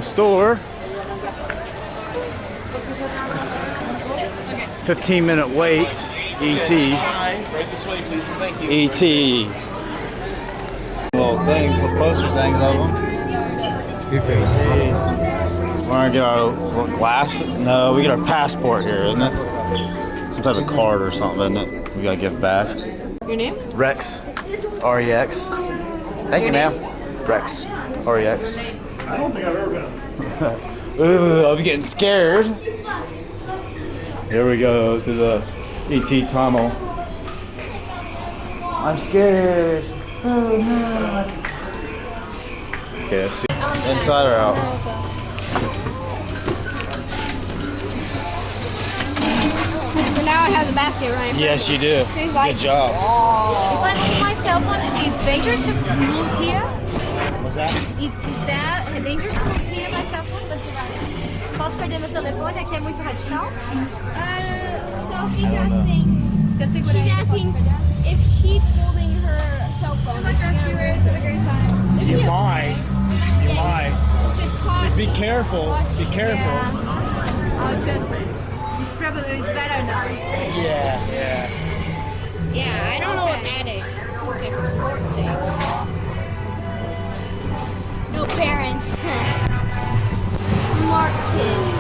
store. 15-minute wait. ET. Right this way, please. Thank you. ET. Little things, little poster things of them. We're gonna get our little glass. No, we get our passport here, isn't it? Some type of card or something, isn't it? We gotta give back. Your name? Rex. R-E-X. Thank you, ma'am. Rex. R-E-X. I don't think I've ever been. Ooh, I'm getting scared. Here we go to the ET tunnel. I'm scared. Oh no. Okay, let's see. Inside or out? So now I have the basket right. Yes, you do. Good job. If I leave my cell phone, it's dangerous to lose here. What's that? Is that dangerous to lose here my cell phone? Posso perder meu telefone? Aqui é muito radical. Só fica assim. Se eu segurar, she's asking if she's holding her cell phone. How much are viewers at a great time? You might. You might. Just be careful. Be careful. Yeah. I'll just. It's better now. Yeah. Yeah, I don't know what that is. No parents. Smart kids.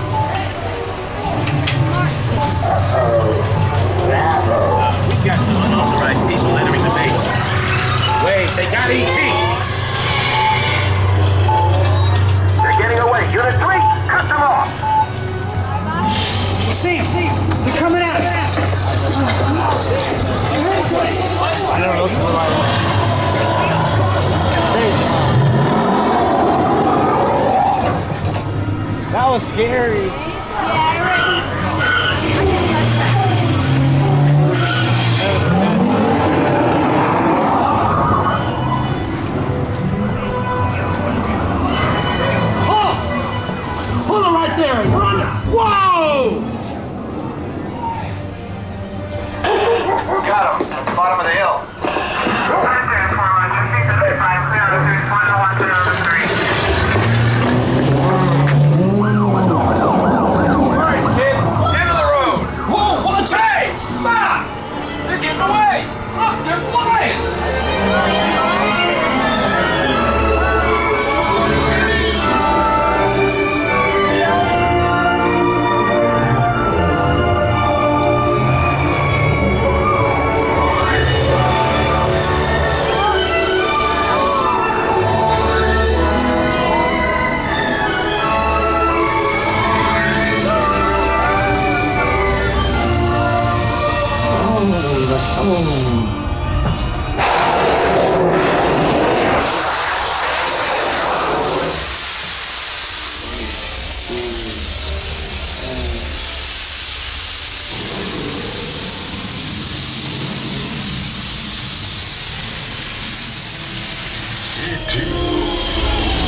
We've got some unauthorized people entering the base. Wait, they got ET! They're getting away. Unit 3, cut them off! See, they're coming at us. I don't know. That was scary. Yeah, right. Hold it right there! You're under! Whoa! Got him at the bottom of the hill. Alright, kid! End of the road! Whoa! Watch it! Hey! Stop! They're getting away! Look! They're flying!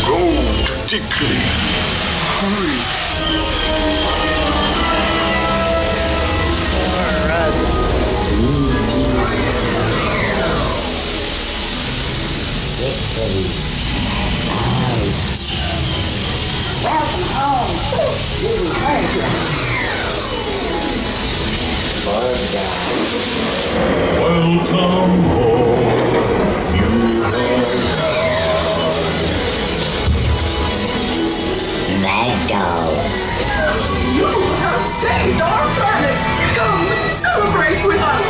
Go to Dickley. Hurry. Welcome home. Welcome home. You You have saved our planet. Come, celebrate with us.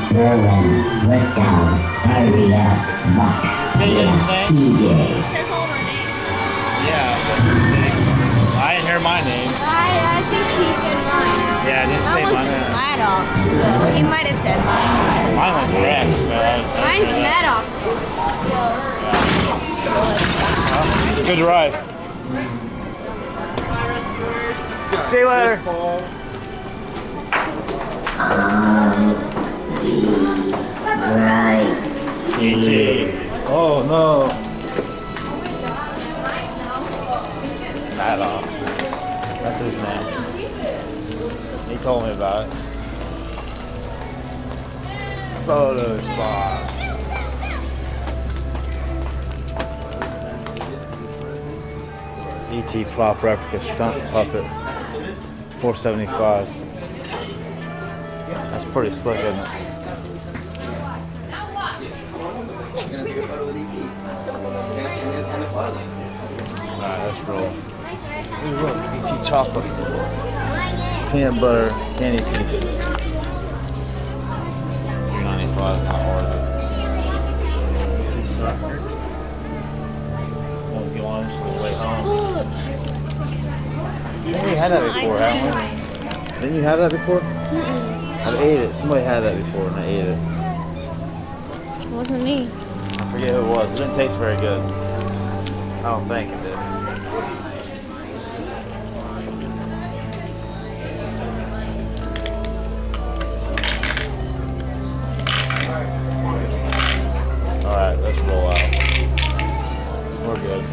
Say his name? Says all of our names. Yeah. I didn't hear my name. I think she said mine. Yeah, I didn't say Mine my was name. Maddox, so he might have said mine. Mine was Rex. Mine's Maddox. So, Good ride. See you later. E.T. Oh no. Maddox. That's his name. He told me about it. Photo spot. E.T. prop replica stunt puppet. $475. That's pretty slick, isn't it? Alright, let's roll. Ooh, look, E.T. chocolate. Peanut butter candy pieces. $3.95, not worth it. E.T. soccer. Won't get on this on the way home. I think we had that before, haven't we? Didn't you have that before? I ate it. Somebody had that before and I ate it. it wasn't me. I forget who it was. It didn't taste very good. I don't think it did. Alright, let's roll out. We're good.